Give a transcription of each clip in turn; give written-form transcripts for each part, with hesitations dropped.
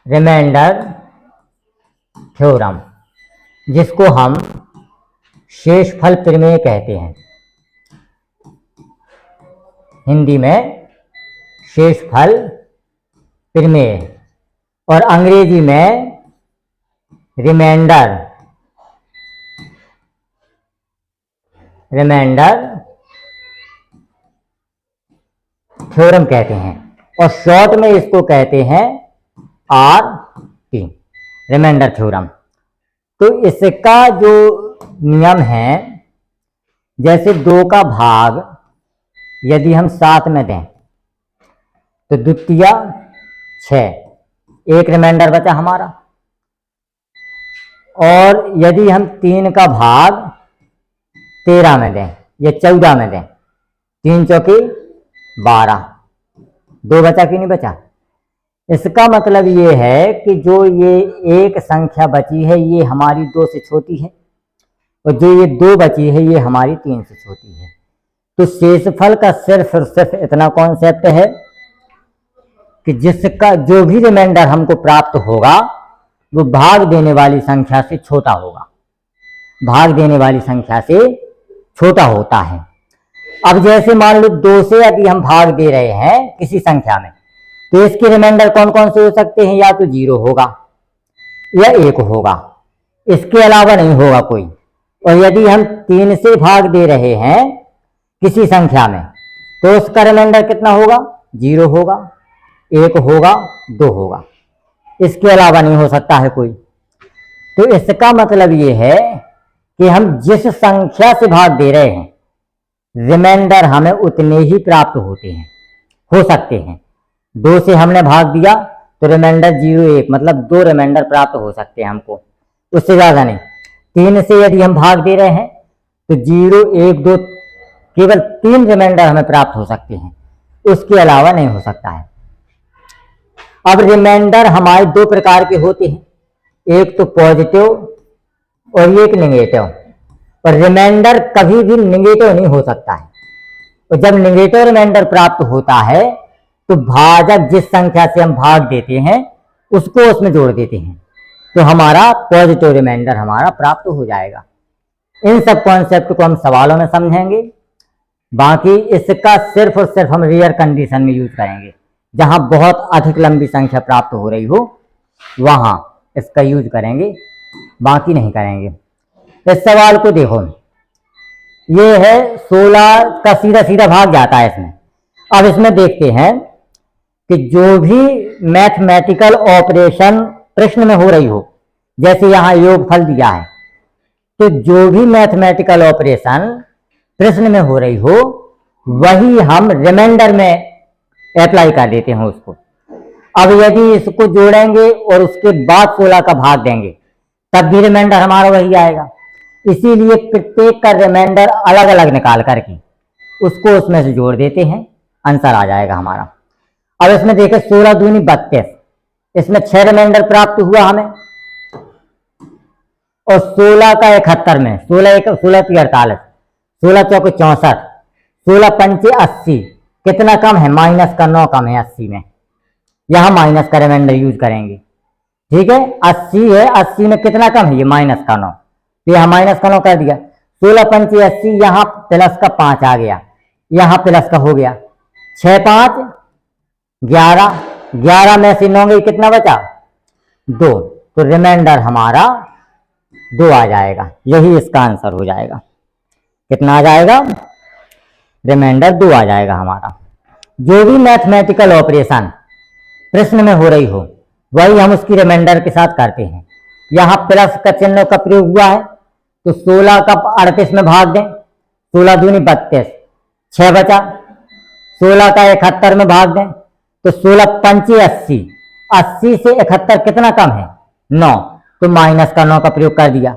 Remainder theorem, जिसको हम शेषफल प्रमेय कहते हैं। हिंदी में शेषफल प्रमेय और अंग्रेजी में रिमाइंडर थ्योरम कहते हैं, और शॉर्ट में इसको कहते हैं RT, रिमाइंडर थ्योरम। तो इसका जो नियम है, जैसे 2 का भाग यदि हम 7 में दें तो द्वितीय 6, एक रिमाइंडर बचा हमारा। और यदि हम 3 का भाग 13 में दें या 14 में दें, 3 चौकी 12, 2 बचा कि नहीं बचा। इसका मतलब ये है कि जो ये एक संख्या बची है ये हमारी 2 से छोटी है, और जो ये 2 बची है ये हमारी 3 से छोटी है। तो शेषफल का सिर्फ और सिर्फ इतना कॉन्सेप्ट है कि जिसका जो भी रिमाइंडर हमको प्राप्त होगा वो भाग देने वाली संख्या से छोटा होगा, भाग देने वाली संख्या से छोटा होता है। अब जैसे मान लो 2 से यदि हम भाग दे रहे हैं किसी संख्या में, तो इसके रिमाइंडर कौन कौन से हो सकते हैं, या तो 0 होगा या 1 होगा, इसके अलावा नहीं होगा कोई। और यदि हम 3 से भाग दे रहे हैं किसी संख्या में, तो उसका रिमाइंडर कितना होगा, 0 होगा, 1 होगा, 2 होगा, इसके अलावा नहीं हो सकता है कोई। तो इसका मतलब ये है कि हम जिस संख्या से भाग दे रहे हैं रिमाइंडर हमें उतने ही प्राप्त होते हैं, हो सकते हैं। 2 से हमने भाग दिया तो रिमाइंडर 0, 1, मतलब 2 रिमाइंडर प्राप्त हो सकते हैं हमको, उससे ज़्यादा नहीं। 3 से यदि हम भाग दे रहे हैं तो 0, 1, 2, केवल 3 रिमाइंडर हमें प्राप्त हो सकते हैं, उसके अलावा नहीं हो सकता है। अब रिमाइंडर हमारे 2 प्रकार के होते हैं, एक तो पॉजिटिव और एक नेगेटिव। और रिमाइंडर कभी भी नेगेटिव नहीं हो सकता है, और जब नेगेटिव रिमाइंडर प्राप्त होता है तो भाजक जिस संख्या से हम भाग देते हैं उसको उसमें जोड़ देते हैं, तो हमारा पॉजिटिव रिमाइंडर हमारा प्राप्त हो जाएगा। इन सब कॉन्सेप्ट को हम सवालों में समझेंगे, बाकी इसका सिर्फ और सिर्फ हम रेयर कंडीशन में यूज करेंगे, जहां बहुत अधिक लंबी संख्या प्राप्त हो रही हो वहां इसका यूज करेंगे, बाकी नहीं करेंगे। इस सवाल को देखो, ये है 16 का सीधा सीधा भाग जाता है इसमें। अब इसमें देखते हैं कि जो भी मैथमेटिकल ऑपरेशन प्रश्न में हो रही हो, जैसे यहाँ योगफल दिया है, तो जो भी मैथमेटिकल ऑपरेशन प्रश्न में हो रही हो वही हम रिमाइंडर में अप्लाई कर देते हैं उसको। अब यदि इसको जोड़ेंगे और उसके बाद 16 का भाग देंगे तब भी रिमाइंडर हमारा वही आएगा। इसीलिए प्रत्येक का रिमाइंडर अलग अलग निकाल करके उसको उसमें से जोड़ देते हैं, आंसर आ जाएगा हमारा। अब इसमें देखें 16 दूनी 32, इसमें 6 रिमाइंडर प्राप्त हुआ हमें, और 16 का 71 में 16 1 16 3 48, 16 चौके 64, 16 पंचे 80, कितना कम है, माइनस का 9 कम है 80 में, यहां माइनस का रिमाइंडर यूज करेंगे। ठीक है, 80 है, 80 में कितना कम है, ये माइनस का 9, तो यहां माइनस का 9 कर दिया। 16 पंचे 80, यहां प्लस का 5 आ गया, यहां प्लस का हो गया, 6 5 11, 11 में से 9 गई, कितना बचा, 2, तो रिमाइंडर हमारा 2 आ जाएगा, यही इसका आंसर हो जाएगा। कितना आ जाएगा, रिमाइंडर 2 आ जाएगा हमारा। जो भी मैथमेटिकल ऑपरेशन प्रश्न में हो रही हो वही हम उसकी रिमाइंडर के साथ करते हैं। यहां प्लस का चिन्ह का प्रयोग हुआ है, तो 16 का 38 में भाग दें, 16 दूनी 32, 6 बचा। 16 का 71 में भाग दें तो 16 पंचे 80, 80 से 71 कितना कम है, 9, तो माइनस का 9 का प्रयोग कर दिया।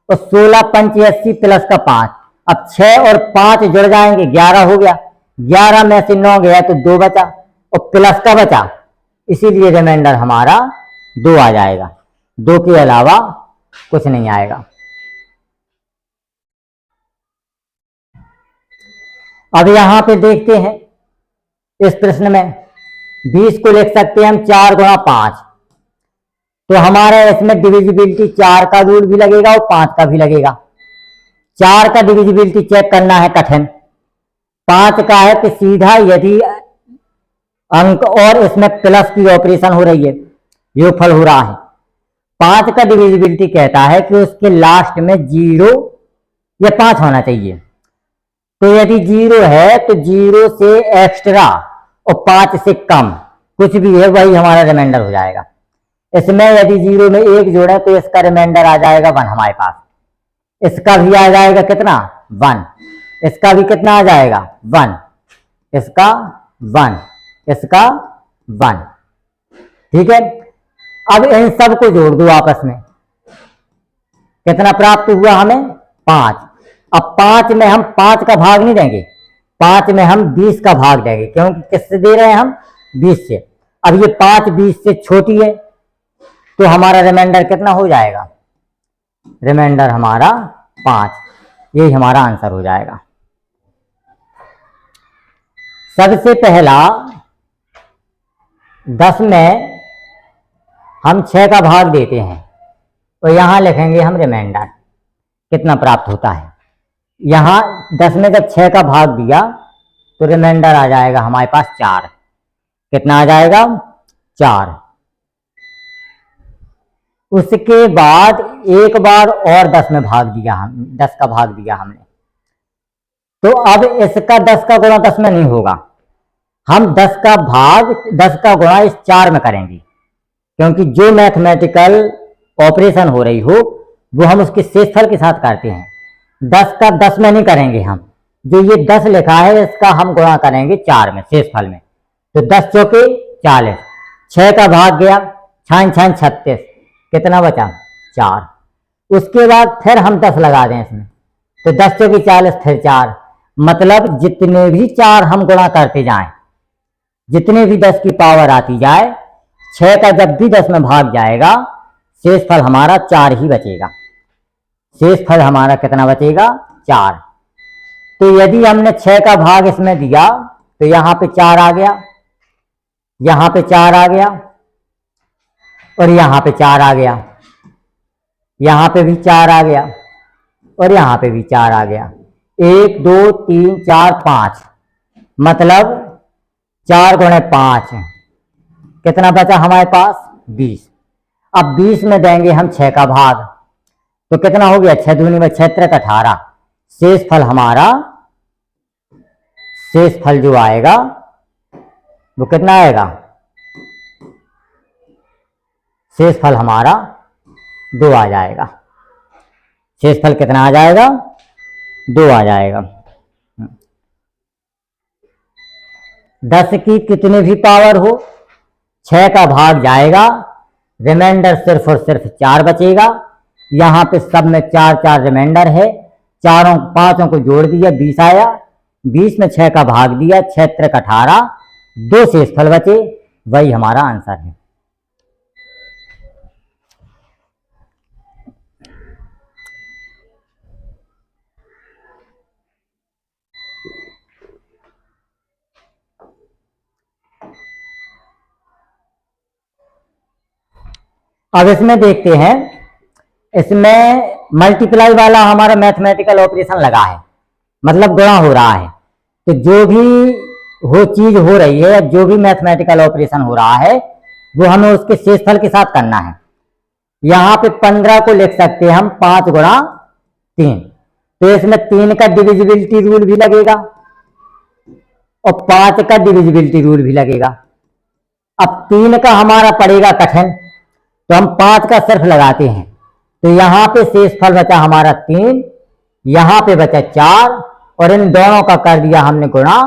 और 16 पंचे 80 प्लस का 5, अब 6 और 5 जुड़ जाएंगे, 11 हो गया, 11 में से 9 गया तो 2 बचा, और प्लस का बचा, इसीलिए रिमाइंडर हमारा 2 आ जाएगा, 2 के अलावा कुछ नहीं आएगा। अब यहां पे देखते हैं इस प्रश्न में 20 को लिख सकते हैं हम 4 गुणा 5, तो हमारा इसमें डिविजिबिलिटी 4 का रूल भी लगेगा और 5 का भी लगेगा। 4 का डिविजिबिलिटी चेक करना है कठिन, 5 का है कि सीधा यदि अंक और इसमें प्लस की ऑपरेशन हो रही है, योगफल हो रहा है, 5 का डिविजिबिलिटी कहता है कि उसके लास्ट में 0 या 5 होना चाहिए। तो यदि 0 है तो 0 से एक्स्ट्रा और 5 से कम कुछ भी है वही हमारा रिमाइंडर हो जाएगा। इसमें यदि 0 में 1 जोड़े तो इसका रिमाइंडर आ जाएगा 1 हमारे पास। इसका भी आ जाएगा कितना 1, इसका भी कितना आ जाएगा 1, इसका 1, इसका 1। ठीक है, अब इन सब को जोड़ दो आपस में, कितना प्राप्त हुआ हमें 5। अब 5 में हम 5 का भाग नहीं देंगे, 5 में हम 20 का भाग देंगे, क्योंकि किससे दे रहे हैं हम 20 से। अब ये 5 20 से छोटी है तो हमारा रिमाइंडर कितना हो जाएगा, रिमाइंडर हमारा 5। यही हमारा आंसर हो जाएगा। सबसे पहला 10 में हम 6 का भाग देते हैं तो यहां लिखेंगे हम रिमाइंडर कितना प्राप्त होता है। यहां 10 में जब 6 का भाग दिया तो रिमाइंडर आ जाएगा हमारे पास 4। कितना आ जाएगा 4। उसके बाद एक बार और 10 में भाग दिया, हम 10 का भाग दिया हमने, तो अब इसका 10 का गुणा 10 में नहीं होगा, हम 10 का भाग 10 का गुणा इस 4 में करेंगे, क्योंकि जो मैथमेटिकल ऑपरेशन हो रही हो वो हम उसके शेषफल के साथ करते हैं। 10 का 10 में नहीं करेंगे हम, जो ये 10 लिखा है इसका हम गुणा करेंगे 4 में शेषफल में। तो 10 चौके 40, 6 का भाग गया, 6 6 36, कितना बचा 4। उसके बाद फिर हम 10 लगा दें इसमें, तो 10 चौके 40 फिर 4, मतलब जितने भी 4 हम गुणा करते जाएं, जितने भी 10 की पावर आती जाए, 6 का जब भी 10 में भाग जाएगा शेषफल हमारा 4 ही बचेगा। शेषफल हमारा कितना बचेगा 4। तो यदि हमने 6 का भाग इसमें दिया तो यहां पे 4 आ गया, यहां पे 4 आ गया और यहां पे 4 आ गया, यहां पे भी 4 आ गया और यहां पे भी 4 आ गया। 1 2 3 4 5, मतलब 4 गुणे 5 कितना बचा हमारे पास 20। अब 20 में देंगे हम 6 का भाग तो कितना हो गया 6 दूनी में 6 त्रिक 18। शेषफल हमारा, शेषफल जो आएगा वो कितना आएगा, शेषफल हमारा 2 आ जाएगा। शेषफल कितना आ जाएगा 2 आ जाएगा। 10 की कितनी भी पावर हो 6 का भाग जाएगा, रिमाइंडर सिर्फ और सिर्फ 4 बचेगा। यहां पे सब में 4 4 रिमाइंडर है, चारों 5 को जोड़ दिया 20 आया, 20 में 6 का भाग दिया, 6 त्रिक 18, 2 शेषफल बचे, वही हमारा आंसर है। अब इसमें देखते हैं, इसमें मल्टीप्लाई वाला हमारा मैथमेटिकल ऑपरेशन लगा है, मतलब गुणा हो रहा है। तो जो भी वो चीज हो रही है, जो भी मैथमेटिकल ऑपरेशन हो रहा है वो हमें उसके शेषफल के साथ करना है। यहां पे 15 को लिख सकते हैं हम 5 गुणा 3, तो इसमें 3 का डिविजिबिलिटी रूल भी लगेगा और 5 का डिविजिबिलिटी रूल भी लगेगा। अब 3 का हमारा पड़ेगा कठिन, तो हम 5 का सिर्फ लगाते हैं, तो यहां पे शेषफल बचा हमारा 3, यहां पे बचा 4 और इन दोनों का कर दिया हमने गुणा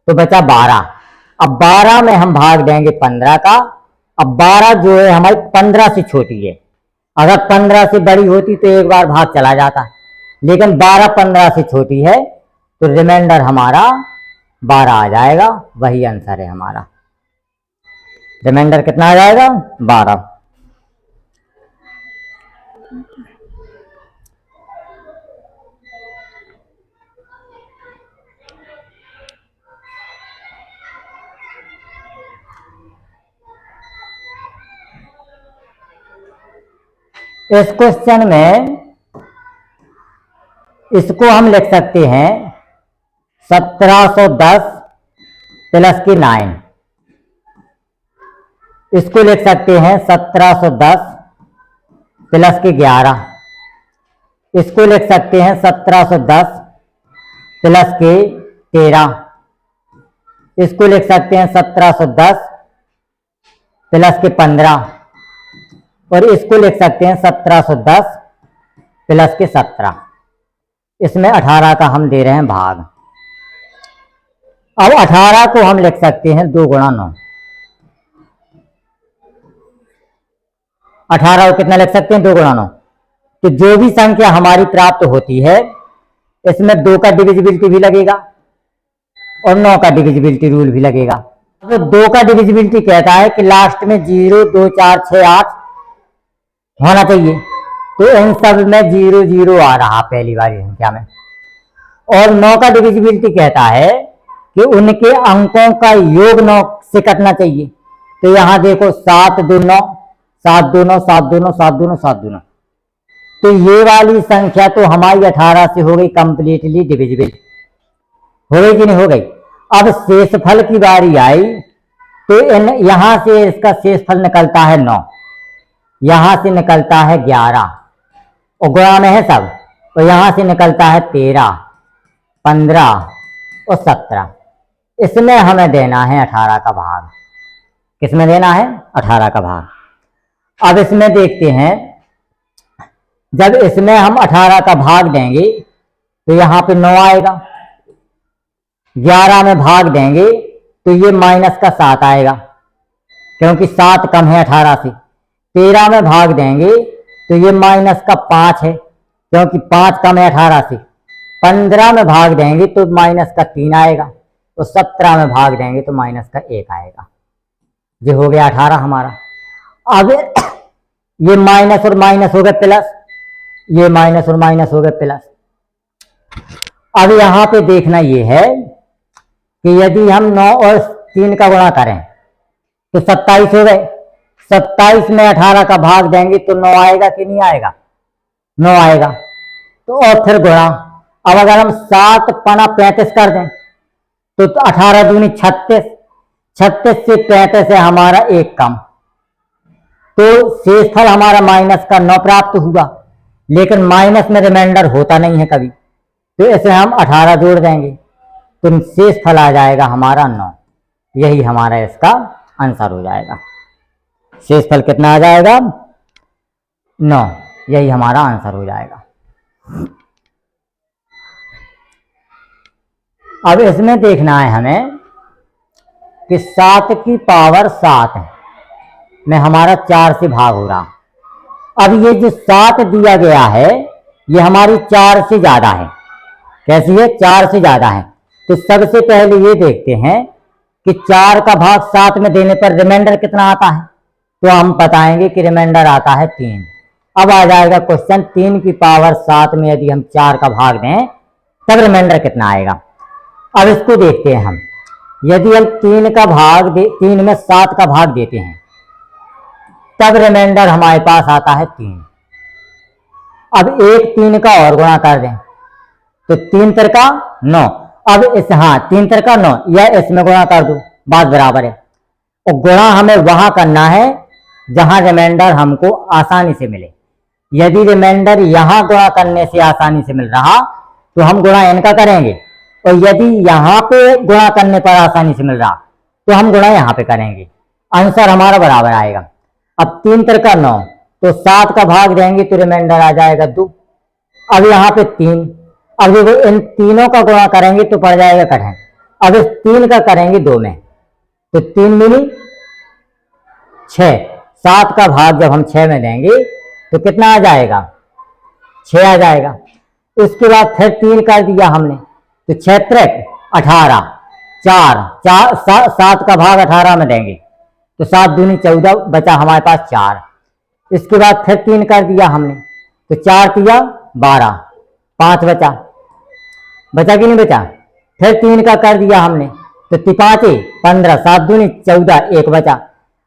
तो बचा 12। अब 12 में हम भाग देंगे 15 का। अब 12 जो है हमारी 15 से छोटी है, अगर 15 से बड़ी होती तो एक बार भाग चला जाता, लेकिन 12 15 से छोटी है तो रिमाइंडर हमारा 12 आ जाएगा, वही आंसर है हमारा। रिमाइंडर कितना आ जाएगा 12। इस क्वेश्चन में इसको हम लिख सकते हैं 1710 प्लस की 9। इसको लिख सकते हैं 1710 प्लस की 11। इसको लिख सकते हैं 1710 प्लस के 13। इसको लिख सकते हैं 1710 प्लस के 15 और इसको लिख सकते हैं 1710 प्लस के 17। इसमें 18 का हम दे रहे हैं भाग। अब 18 को हम लिख सकते हैं 2 गुणा 9। 18 को कितना लिख सकते हैं 2 गुणा 9। तो जो भी संख्या हमारी प्राप्त होती है इसमें 2 का डिविजिबिलिटी भी लगेगा और 9 का डिविजिबिलिटी रूल भी लगेगा। तो 2 का डिविजिबिलिटी कहता है कि लास्ट में 0 2 4 6 8 होना चाहिए। तो इन सब में 0 0 आ रहा पहली वाली संख्या में। और 9 का डिविजिबिलिटी कहता है कि उनके अंकों का योग 9 से कटना चाहिए। तो यहां देखो 7 2 9 7 2 9 7 2 9 7 2 9 7 2 9। तो ये वाली संख्या तो हमारी 18 से हो गई कंप्लीटली डिविजिबल। हो गई कि नहीं हो गई। अब शेषफल की बारी आई तो यहां से इसका शेषफल निकलता है 9, यहां से निकलता है 11 और गुणा में है सब। तो यहां से निकलता है 13 15 और 17। इसमें हमें देना है 18 का भाग। किसमें देना है 18 का भाग। अब इसमें देखते हैं जब इसमें हम 18 का भाग देंगे तो यहां पे 9 आएगा। 11 में भाग देंगे तो ये माइनस का 7 आएगा क्योंकि 7 कम है 18 से। 13 में भाग देंगे तो ये माइनस का 5 है क्योंकि 5 कम है 18 से। 15 में भाग देंगे तो माइनस का 3 आएगा। तो 17 में भाग देंगे तो माइनस का 1 आएगा। ये हो गया 18 हमारा। अब ये माइनस और माइनस हो गए प्लस, ये माइनस और माइनस हो गए प्लस। अब यहां पे देखना ये है कि यदि हम 9 और 3 का गुणा करें तो 27 हो गए। 27 में 18 का भाग देंगे तो 9 आएगा कि नहीं आएगा, 9 आएगा। तो और फिर गुणा। अब अगर हम 7 पना 35 कर दें तो 18 दूनी 36, 36 से 35 है हमारा 1 कम। तो शेषफल हमारा माइनस का 9 प्राप्त हुआ, लेकिन माइनस में रिमाइंडर होता नहीं है कभी। तो इसे हम 18 जोड़ देंगे तो शेषफल आ जाएगा हमारा 9। यही हमारा इसका आंसर हो जाएगा। शेषफल कितना आ जाएगा 9। यही हमारा आंसर हो जाएगा। अब इसमें देखना है हमें कि 7 की पावर 7 में हमारा 4 से भाग हो रहा। अब ये जो 7 दिया गया है ये हमारी 4 से ज्यादा है। कैसी है 4 से ज्यादा है। तो सबसे पहले ये देखते हैं कि 4 का भाग 7 में देने पर रिमाइंडर कितना आता है। तो हम बताएंगे कि रिमाइंडर आता है 3। अब आ जाएगा क्वेश्चन 3 की पावर 7 में यदि हम 4 का भाग दें तब रिमाइंडर कितना आएगा। अब इसको देखते हैं हम। यदि हम 3 का भाग 3 में 7 का भाग देते हैं तब रिमाइंडर हमारे पास आता है 3। अब एक 3 का और गुणा कर दें तो 3 3 का 9। अब इस 3 3 का 9 या इसमें गुणा कर दो, बात बराबर है। और गुणा हमें वहां करना है जहां रिमाइंडर हमको आसानी से मिले। यदि रिमाइंडर यहां गुणा करने से आसानी से मिल रहा तो हम गुणा इनका करेंगे, और यदि यहां पे गुणा करने पर आसानी से मिल रहा तो हम गुणा यहां पे करेंगे। आंसर हमारा बराबर आएगा। अब 3 3 का 9 तो 7 का भाग देंगे तो रिमाइंडर आ जाएगा 2। अब यहाँ पे 3। अब देखो इन तीनों का गुणा करेंगे तो पड़ जाएगा कठिन। अब इस 3 का करेंगे 2 में तो 3 मिली 6। 7 का भाग जब हम 6 में देंगे तो कितना आ जाएगा 6 आ जाएगा। उसके बाद फिर 3 कर दिया हमने तो 6 3 18 4 7 का भाग 18 में देंगे तो 7 दूनी 14 बचा हमारे पास 4। इसके बाद फिर 3 कर दिया हमने तो 4 तिया 12 5 बचा कि नहीं बचा। फिर 3 का कर दिया हमने तो 5 15 7 दूनी 14 1 बचा।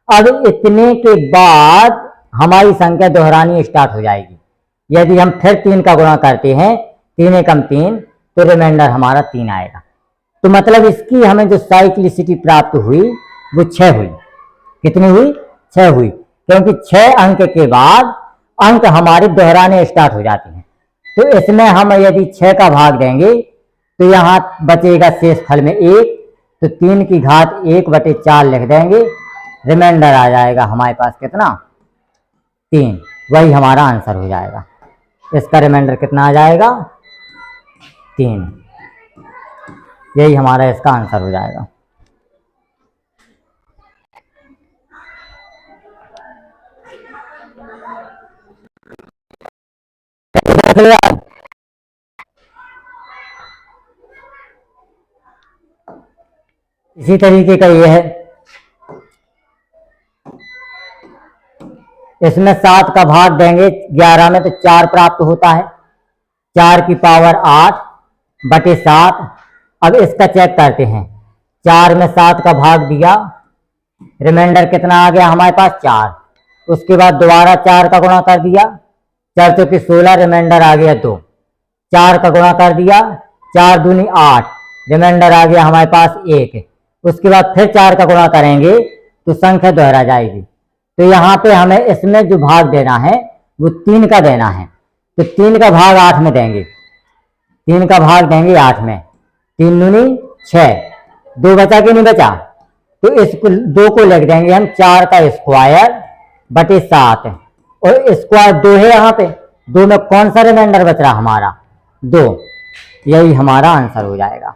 अब इतने के बाद हमारी संख्या दोहरानी स्टार्ट हो जाएगी। यदि हम फिर 3 का गुणा करते हैं, 3 एकम 3, तो रिमाइंडर हमारा 3 आएगा। तो मतलब इसकी हमें जो साइक्लिसिटी प्राप्त हुई वो 6 हुई। कितनी हुई? 6 हुई, क्योंकि 6 अंक के बाद अंक हमारे दोहराने स्टार्ट हो जाते हैं। तो इसमें हम यदि 6 का भाग देंगे तो यहाँ बचेगा शेष फल में 1, तो 3 की घात 1/4 लिख देंगे, रिमाइंडर आ जाएगा हमारे पास कितना? 3। वही हमारा आंसर हो जाएगा। इसका रिमाइंडर कितना आ जाएगा? 3। यही हमारा इसका आंसर हो जाएगा। इसी तरीके का ये है, इसमें 7 का भाग देंगे 11 में तो 4 प्राप्त होता है, 4 की पावर 8/7। अब इसका चेक करते हैं, 4 में 7 का भाग दिया, रिमाइंडर कितना आ गया हमारे पास? 4। उसके बाद दोबारा 4 का गुणा कर दिया, 4 चौके 16, रिमाइंडर आ गया 2। 4 का गुणा कर दिया, 4 दूनी 8, रिमाइंडर आ गया हमारे पास 1। उसके बाद फिर 4 का गुणा करेंगे तो संख्या दोहरा जाएगी। तो यहाँ पे हमें इसमें जो भाग देना है वो 3 का देना है, तो 3 का भाग 8 में देंगे, 3 का भाग देंगे 8 में, 3 दूनी 6, 2 बचा कि नहीं बचा? तो इस 2 को लिख देंगे हम 4 का स्क्वायर बटे 7, और स्क्वायर 2 है यहाँ पे, 2 में कौन सा रिमाइंडर बच रहा हमारा? 2। यही हमारा आंसर हो जाएगा।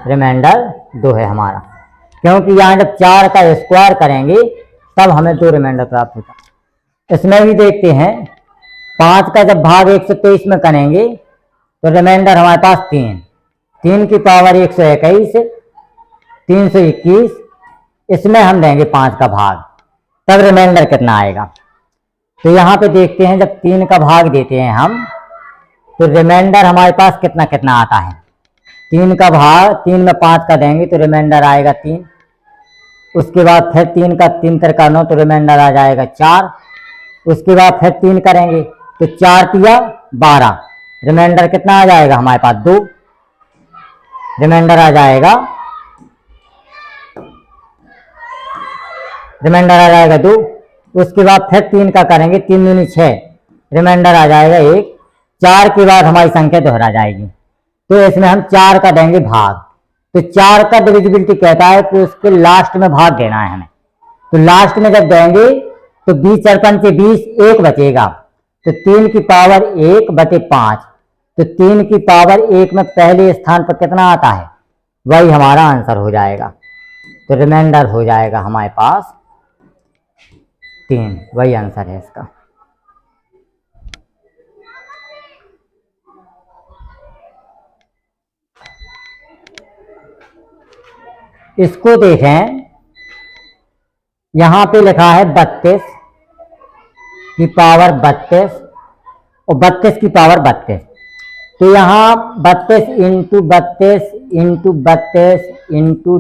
रिमाइंडर 2 है हमारा, क्योंकि यहाँ जब 4 का स्क्वायर करेंगे तब हमें 2 रिमाइंडर प्राप्त होता है। इसमें भी देखते हैं, 5 का जब भाग 123 में करेंगे तो रिमाइंडर हमारे पास 3, 3 की पावर 121, 321, इसमें हम देंगे 5 का भाग, तब रिमाइंडर कितना आएगा? तो यहाँ पे देखते हैं, जब 3 का भाग देते हैं हम तो रिमाइंडर हमारे पास कितना कितना आता है? 3 का भाग 3 में 5 का देंगे तो रिमाइंडर आएगा 3। उसके बाद फिर 3 का 3 तिरका 9, तो रिमाइंडर आ जाएगा 4। उसके बाद फिर 3 करेंगे तो 4 तिया 12, रिमाइंडर कितना आ जाएगा हमारे पास? 2। रिमाइंडर आ जाएगा 2। उसके बाद फिर 3 का करेंगे, 3 दूनी 6, रिमाइंडर आ जाएगा 1। 4 के बाद हमारी संख्या दोहरा जाएगी, तो इसमें हम 4 का देंगे भाग। तो 4 का डिविजिबिलिटी कहता है कि उसके लास्ट में भाग देना है हमें। तो लास्ट में जब देंगे तो 20 × 5 = 20, 1 बचेगा, तो 3 की पावर 1/5, तो 3 की पावर 1 में पहले स्थान पर कितना आता है? वही हमारा आंसर हो जाएगा। तो रिमाइंडर हो जाएगा हमारे पास 3, वही आंसर है इसका। इसको देखें, यहां पे लिखा है 32 की पावर 32 और 32 की पावर 32। तो यहाँ 32 इंटू 32 इंटू 32 इंटू ...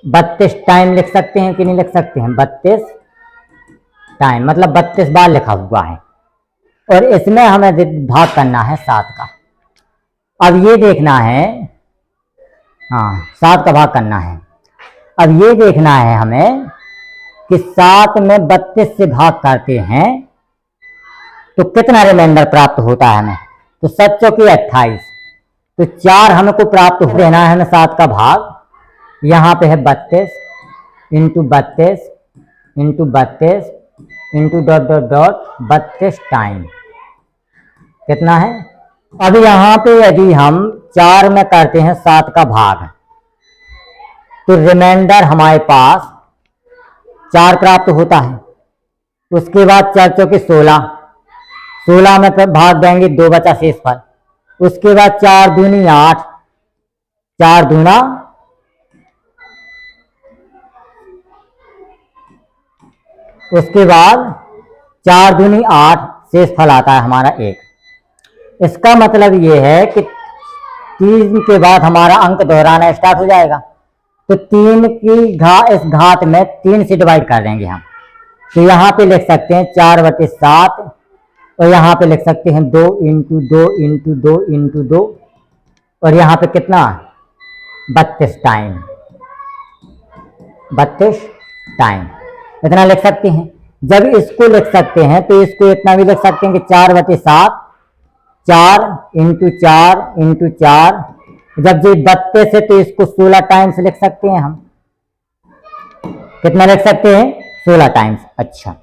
32 टाइम लिख सकते हैं कि नहीं लिख सकते हैं? 32 टाइम मतलब 32 बार लिखा हुआ है, और इसमें हमें भाग करना है 7 का। अब ये देखना है, हाँ 7 का भाग करना है। अब ये देखना है हमें कि 7 में 32 से भाग करते हैं तो कितना रिमाइंडर प्राप्त होता है हमें? तो 7 चौके 28, तो 4 हमको प्राप्त हो देना है हमें 7 का भाग। यहाँ पे है 32 इंटू 32 इंटू 32 इंटू ... 32 टाइम कितना है? अब यहाँ पे यदि हम 4 में करते हैं 7 का भाग तो रिमाइंडर हमारे पास 4 प्राप्त होता है। उसके बाद 4 चौके 16, 16 में भाग देंगे 2 बचा शेष फल। उसके बाद 4 दूनी 8, 4 दूना उसके बाद 4 दूनी 8, शेष फल आता है हमारा 1। इसका मतलब ये है कि 3 के बाद हमारा अंक दोहराना स्टार्ट हो जाएगा। तो 3 की इस घात में 3 से डिवाइड कर देंगे हम। तो यहाँ पे लिख सकते हैं 4/7 और यहाँ पे लिख सकते हैं 2 × 2 × 2 × 2 और यहाँ पे कितना 32 टाइम, 32 टाइम इतना लिख सकते हैं। जब इसको लिख सकते हैं तो इसको इतना भी लिख सकते हैं कि 4/7 4 × 4 × 4। जब ये 32 है तो इसको 16 टाइम्स लिख सकते हैं हम। कितना लिख सकते हैं 16 टाइम्स। अच्छा,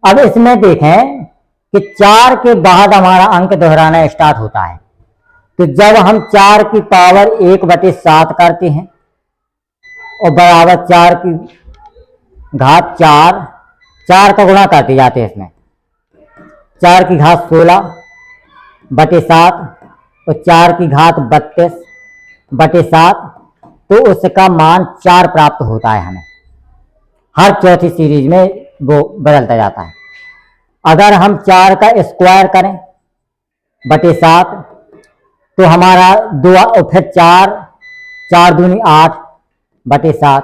अब इसमें देखें कि 4 के बाद हमारा अंक दोहराना स्टार्ट होता है। तो जब हम 4 की पावर 1/7 करते हैं और बराबर 4 की घात 4 का गुणा करते जाते हैं, इसमें 4 की घात 16/7 और 4 की घात 32/7, तो उसका मान 4 प्राप्त होता है हमें। हर चौथी सीरीज में वो बदलता जाता है। अगर हम 4 का स्क्वायर करें /7 तो हमारा 2 और फिर 4 दूनी 8/7,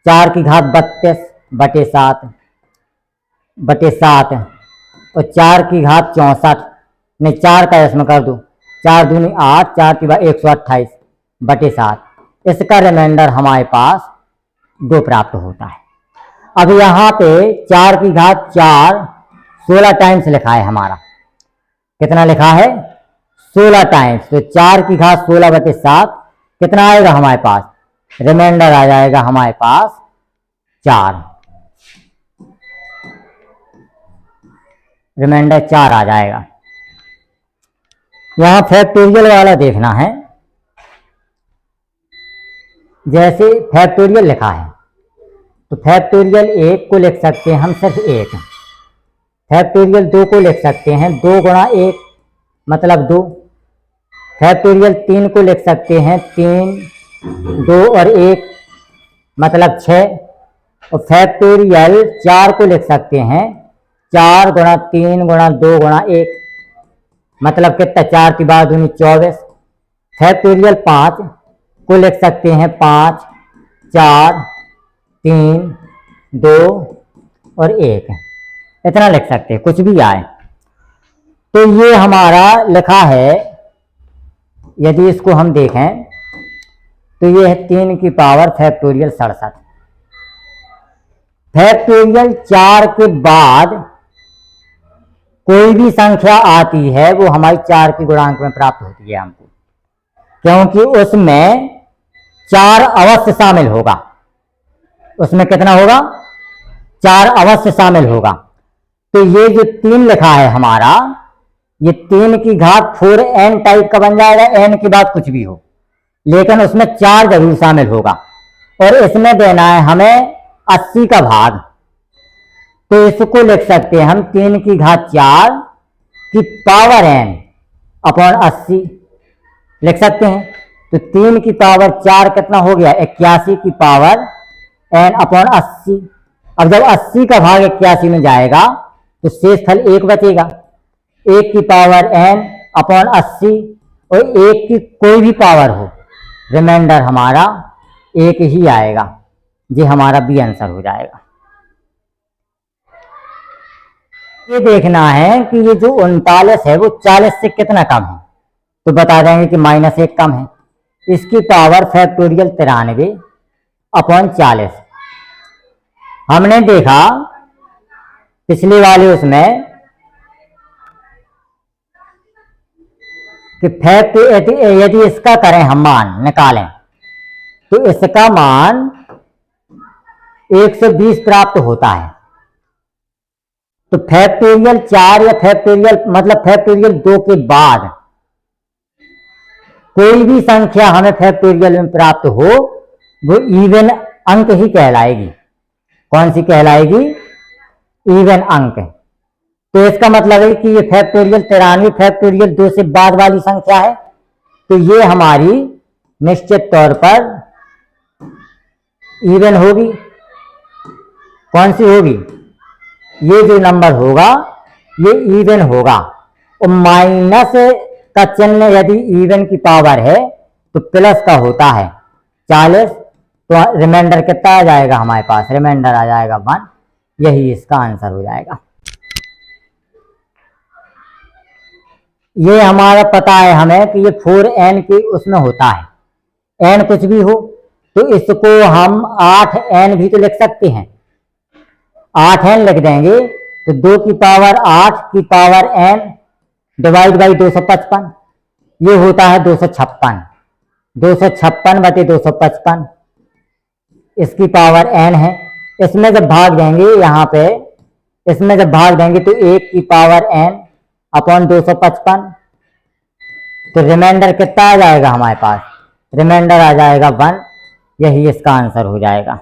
4 की घात 32/7 और 4 की घात 64, नहीं 4 का इसमें कर दो, 4 दूनी 8, 4 की बात 128/7। इसका रिमाइंडर हमारे पास 2 प्राप्त होता है। अब यहाँ पे 4 की घात 4 16 टाइम्स लिखा है हमारा। कितना लिखा है 16 टाइम्स। तो 4 की घात 16/7 कितना आएगा हमारे पास, रिमाइंडर आ जाएगा हमारे पास 4, रिमाइंडर 4 आ जाएगा। यहां फैक्टोरियल वाला देखना है। जैसे फैक्टोरियल लिखा है तो फैक्टोरियल 1 को लिख सकते हैं हम सिर्फ 1, फैक्टोरियल 2 को लिख सकते हैं 2 × 1 मतलब 2, फैक्टोरियल 3 को लिख सकते हैं 3, 2 और 1 मतलब 6, और फैक्टोरियल 4 को लिख सकते हैं 4 × 3 × 2 × 1 मतलब कितना 4 की बार दूनी 24। फैक्टोरियल 5 को लिख सकते हैं 5, 4, 3, 2 और 1 इतना लिख सकते हैं, कुछ भी आए। तो ये हमारा लिखा है। यदि इसको हम देखें तो ये है 3 की पावर फैक्टोरियल 67। फैक्टोरियल 4 के बाद कोई भी संख्या आती है वो हमारी 4 की गुणांक में प्राप्त होती है हमको, क्योंकि उसमें 4 अवश्य शामिल होगा। उसमें कितना होगा 4 अवश्य शामिल होगा। तो ये जो 3 लिखा है हमारा, ये 3 की घात 4n टाइप का बन जाएगा। n की बात कुछ भी हो, लेकिन उसमें 4 जरूर शामिल होगा। और इसमें देना है हमें 80 का भाग। तो इसको लिख सकते हैं हम 3 की घात 4 की पावर n अपॉन 80 लिख सकते हैं। तो 3 की पावर 4 कितना हो गया 81 की पावर n अपॉन 80। अब जब 80 का भाग 81 में जाएगा तो शेषफल 1 बचेगा। 1 की पावर n अपॉन 80 और 1 की कोई भी पावर हो, रिमाइंडर हमारा 1 ही आएगा। ये हमारा बी आंसर हो जाएगा। ये देखना है कि ये जो 39 है वो 40 से कितना कम है। तो बता देंगे कि -1 कम है। इसकी पावर फैक्टोरियल 93 अपॉन 40। हमने देखा पिछले वाले उसमें कि यदि इसका करें हम मान निकालें तो इसका मान 120 प्राप्त होता है। तो फैक्टोरियल 4 या फैक्टोरियल मतलब फैक्टोरियल 2 के बाद कोई भी संख्या हमें फैक्टोरियल में प्राप्त हो वो इवन अंक ही कहलाएगी। कौन सी कहलाएगी? इवन अंक। तो इसका मतलब है कि ये फैक्टोरियल 93 फैक्टोरियल 2 से बाद वाली संख्या है। तो ये हमारी निश्चित तौर पर इवन होगी। कौन सी होगी? ये जो नंबर होगा ये इवन होगा। और माइनस का चिन्ह यदि इवन की पावर है तो प्लस का होता है 40। तो रिमाइंडर कितना आ जाएगा हमारे पास, रिमाइंडर आ जाएगा 1। यही इसका आंसर हो जाएगा। ये हमारा पता है हमें कि ये 4n के उसमें होता है, n कुछ भी हो तो इसको हम 8n भी तो लिख सकते हैं, 8n लिख देंगे तो 2 की पावर 8 की पावर n डिवाइड बाई 255, ये होता है 256। 256 बटे 255 इसकी पावर n है। इसमें जब भाग देंगे, यहाँ पे इसमें जब भाग देंगे तो 1 की पावर n अपॉन 255, तो रिमाइंडर कितना आ जाएगा हमारे पास, रिमाइंडर आ जाएगा 1। यही इसका आंसर हो जाएगा।